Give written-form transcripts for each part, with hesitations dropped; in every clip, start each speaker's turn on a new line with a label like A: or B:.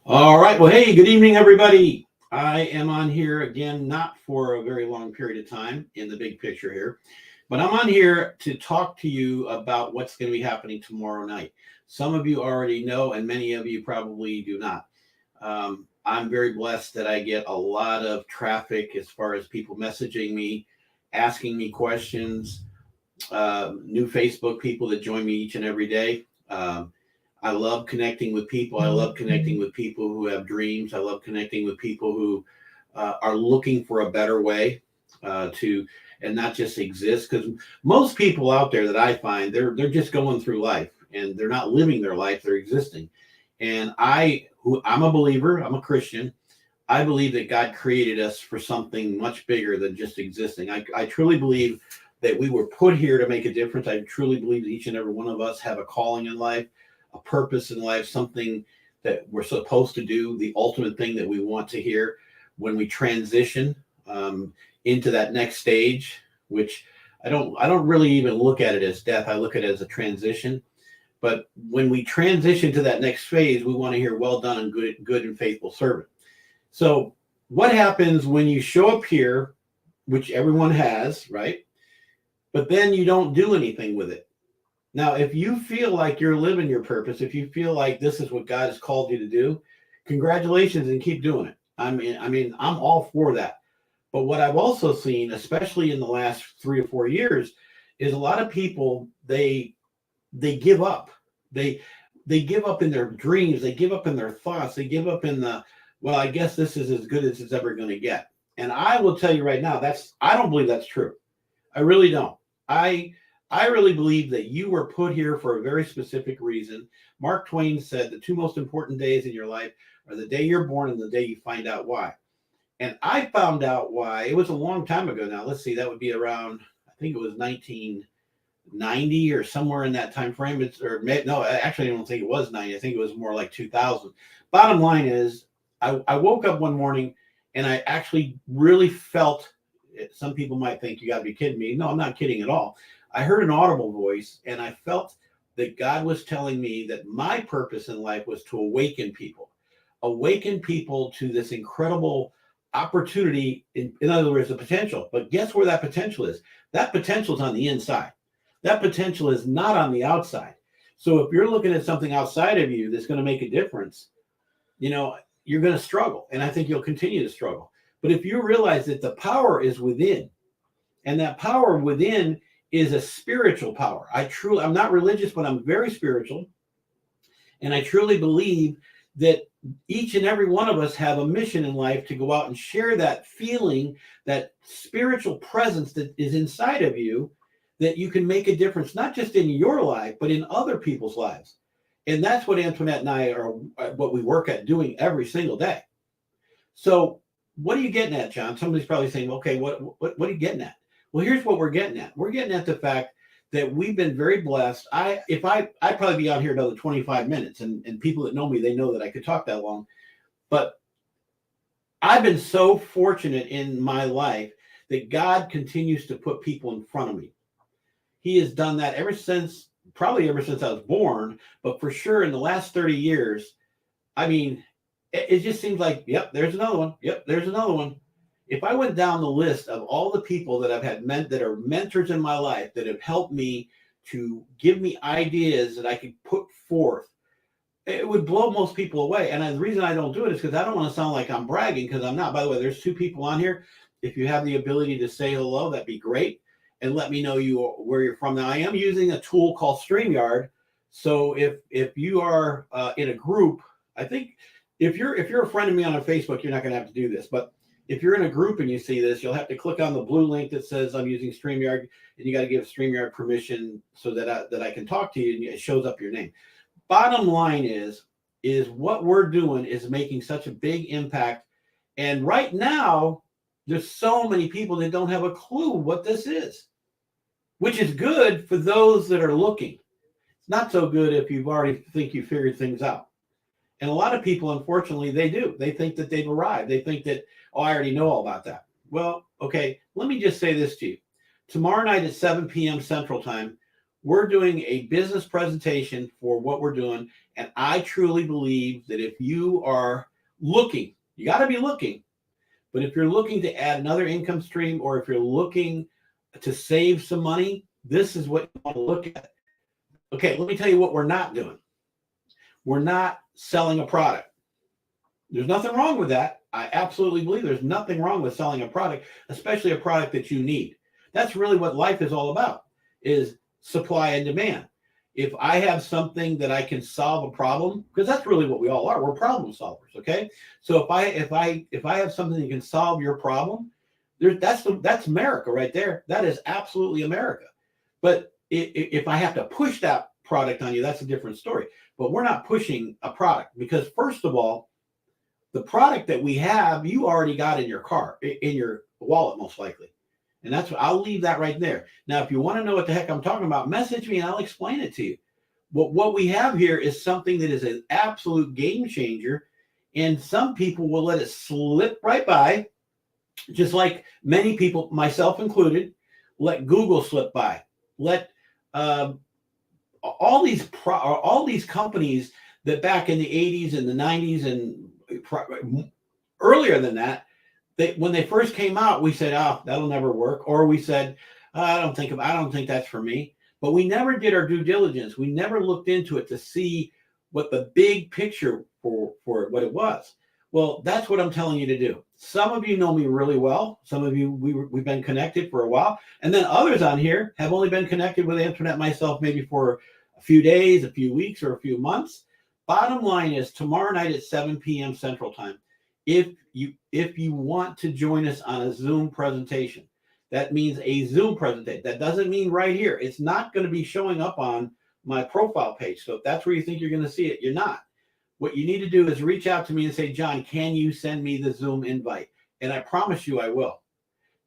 A: All right. Well, hey, good evening, everybody. I am on here again, not for a very long period of time in the big picture here, but I'm on here to talk to you about what's going to be happening tomorrow night. Some of you already know, and many of you probably do not. I'm very blessed that I get a lot of traffic as far as people messaging me, asking me questions, new Facebook people that join me each and every day. I love connecting with people. I love connecting with people who have dreams. I love connecting with people who are looking for a better way to and not just exist. Because most people out there that I find they're just going through life and they're not living their life. They're existing. And I'm a believer. I'm a Christian. I believe that God created us for something much bigger than just existing. I truly believe that we were put here to make a difference. I truly believe that each and every one of us have a calling in life, a purpose in life, something that we're supposed to do, the ultimate thing that we want to hear when we transition into that next stage, which I don't really even look at it as death. I look at it as a transition. But when we transition to that next phase, we want to hear well done and good and faithful servant. So, what happens when you show up here, which everyone has, right? But then you don't do anything with it. Now, if you feel like you're living your purpose, if you feel like this is what God has called you to do, congratulations and keep doing it. I mean, I'm all for that. But what I've also seen, especially in the last 3 or 4 years, is a lot of people they give up. They they give up in their dreams, they give up in their thoughts, they give up in the well, I guess this is as good as it's ever going to get. And I will tell you right now, I don't believe that's true. I really don't. I I really believe that you were put here for a very specific reason. Mark Twain said the two most important days in your life are the day you're born and the day you find out why. And I found out why. It was a long time ago now. Let's see, that would be around I think it was 1990 or somewhere in that time frame. It's or no, actually I don't think it was 90. I think it was more like 2000. Bottom line is I woke up one morning and I actually really felt some people might think you got to be kidding me. No, I'm not kidding at all. I heard an audible voice and I felt that God was telling me that my purpose in life was to awaken people to this incredible opportunity. In other words, the potential. But guess where that potential is? That potential is on the inside. That potential is not on the outside. So if you're looking at something outside of you that's going to make a difference, you know, you're going to struggle. And I think you'll continue to struggle. But if you realize that the power is within, and that power within is a spiritual power. I'm not religious, but I'm very spiritual. And I truly believe that each and every one of us have a mission in life to go out and share that feeling, that spiritual presence that is inside of you, that you can make a difference, not just in your life, but in other people's lives. And that's what Antoinette and I are, what we work at doing every single day. So, what are you getting at, John? Somebody's probably saying, okay, what are you getting at? Well, here's what we're getting at. We're getting at the fact that we've been very blessed. I'd probably be out here another 25 minutes, and people that know me, they know that I could talk that long. But I've been so fortunate in my life that God continues to put people in front of me. He has done that probably ever since I was born, but for sure in the last 30 years. I mean, it just seems like, yep, there's another one. Yep, there's another one. If I went down the list of all the people that I've had that are mentors in my life that have helped me to give me ideas that I could put forth, it would blow most people away. And the reason I don't do it is because I don't want to sound like I'm bragging, because I'm not. By the way, there's two people on here. If you have the ability to say hello, that'd be great. And let me know where you're from. Now, I am using a tool called StreamYard. So if you are in a group, I think if you're a friend of me on Facebook, you're not going to have to do this. But if you're in a group and you see this, you'll have to click on the blue link that says I'm using StreamYard, and you got to give StreamYard permission so that I can talk to you, and it shows up your name. Bottom line is what we're doing is making such a big impact. And right now, there's so many people that don't have a clue what this is, which is good for those that are looking. It's not so good if you've already think you figured things out. And a lot of people, unfortunately, they do. They think that they've arrived. They think that, oh, I already know all about that. Well, okay, let me just say this to you. Tomorrow night at 7 p.m. Central Time, We're doing a business presentation for what we're doing. And I truly believe that if you are looking, you got to be looking, but if you're looking to add another income stream, or if you're looking to save some money, this is what you want to look at. Okay, let me tell you what we're not doing. We're not selling a product. There's nothing wrong with that. I absolutely believe there's nothing wrong with selling a product, especially a product that you need. That's really what life is all about, is supply and demand. If I have something that I can solve a problem, because that's really what we all are, we're problem solvers. Okay, so if I have something that can solve your problem, that's America right there. That is absolutely America. But if I have to push that product on you, that's a different story. But we're not pushing a product, because first of all, the product that we have, you already got in your car, in your wallet, most likely. And that's what I'll leave that right there. Now, if you want to know what the heck I'm talking about, message me and I'll explain it to you. What we have here is something that is an absolute game changer. And some people will let it slip right by, just like many people, myself included, let Google slip by. Let all these companies that back in the 80s and the 90s and earlier than that, when they first came out, we said, "Oh, that'll never work," or we said, I don't think that's for me." But we never did our due diligence. We never looked into it to see what the big picture for what it was. Well, that's what I'm telling you to do. Some of you know me really well. Some of you, we've been connected for a while. And then others on here have only been connected with Antoinette myself maybe for a few days, a few weeks, or a few months. Bottom line is, tomorrow night at 7 p.m. Central Time, if you want to join us on a Zoom presentation, that means a Zoom presentation. That doesn't mean right here. It's not going to be showing up on my profile page. So if that's where you think you're going to see it, you're not. What you need to do is reach out to me and say, "John, can you send me the Zoom invite?" And I promise you I will.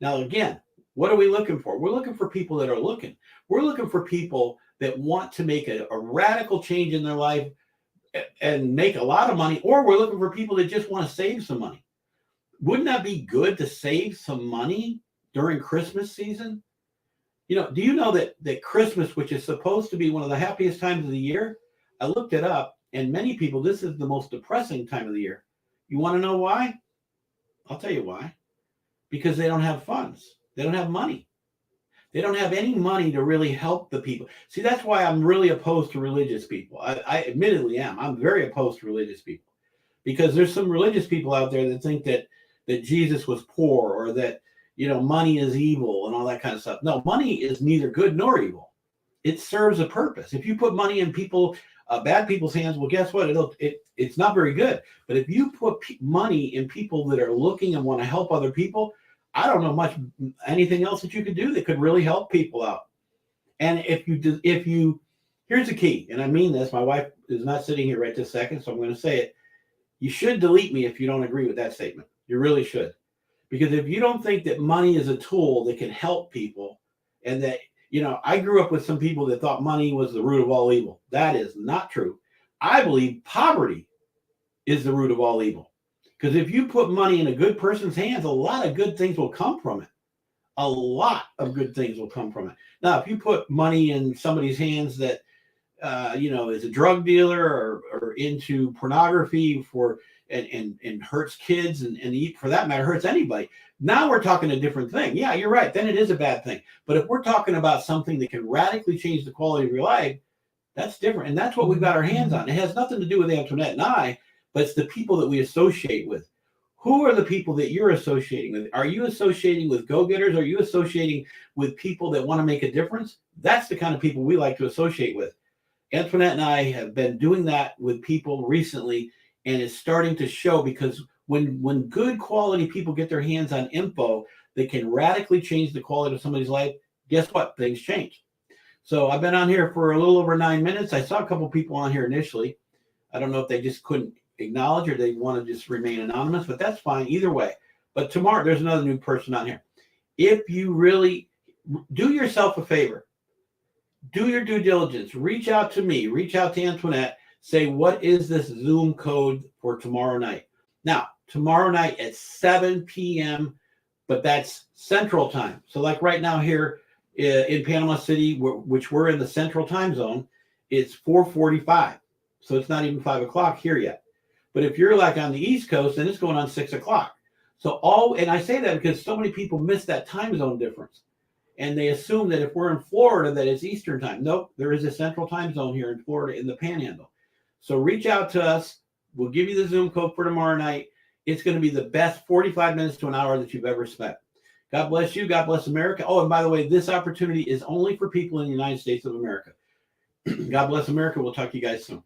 A: Now, again, what are we looking for? We're looking for people that are looking. We're looking for people that want to make a radical change in their life and make a lot of money, or we're looking for people that just want to save some money. Wouldn't that be good to save some money during Christmas season? Do you know that Christmas, which is supposed to be one of the happiest times of the year, I looked it up, and many people, this is the most depressing time of the year. You want to know why? I'll tell you why. Because they don't have funds. They don't have money. They don't have any money to really help the people. See, that's why I'm really opposed to religious people. I admittedly am. I'm very opposed to religious people, because there's some religious people out there that think that Jesus was poor, or that, money is evil and all that kind of stuff. No, money is neither good nor evil. It serves a purpose. If you put money in bad people's hands, well, guess what? It's not very good. But if you put money in people that are looking and want to help other people, I don't know anything else that you could do that could really help people out. And if you, here's the key, and I mean this, my wife is not sitting here right this second, so I'm going to say it. You should delete me if you don't agree with that statement. You really should. Because if you don't think that money is a tool that can help people, and that, I grew up with some people that thought money was the root of all evil. That is not true. I believe poverty is the root of all evil. Because if you put money in a good person's hands, a lot of good things will come from it. A lot of good things will come from it. Now, if you put money in somebody's hands that, is a drug dealer or into pornography and hurts kids and for that matter, hurts anybody, now we're talking a different thing. Yeah, you're right. Then it is a bad thing. But if we're talking about something that can radically change the quality of your life, that's different. And that's what we've got our hands on. It has nothing to do with Antoinette and I, but it's the people that we associate with. Who are the people that you're associating with? Are you associating with go-getters? Are you associating with people that want to make a difference? That's the kind of people we like to associate with. Antoinette and I have been doing that with people recently, and it's starting to show, because when good quality people get their hands on info that can radically change the quality of somebody's life, guess what? Things change. So I've been on here for a little over 9 minutes. I saw a couple people on here initially. I don't know if they just couldn't acknowledge or they want to just remain anonymous, but that's fine either way. But tomorrow there's another new person on here. If you really do yourself a favor, do your due diligence, reach out to me, reach out to Antoinette, say, what is this Zoom code for tomorrow night? Now, tomorrow night at 7 p.m., but that's Central Time. So like right now here, In Panama City, which we're in the central time zone, it's 4:45. So it's not even 5 o'clock here yet. But if you're like on the East Coast, then it's going on 6 o'clock. And I say that because so many people miss that time zone difference. And they assume that if we're in Florida, that it's Eastern time. Nope, there is a central time zone here in Florida in the Panhandle. So reach out to us. We'll give you the Zoom code for tomorrow night. It's going to be the best 45 minutes to an hour that you've ever spent. God bless you. God bless America. Oh, and by the way, this opportunity is only for people in the United States of America. God bless America. We'll talk to you guys soon.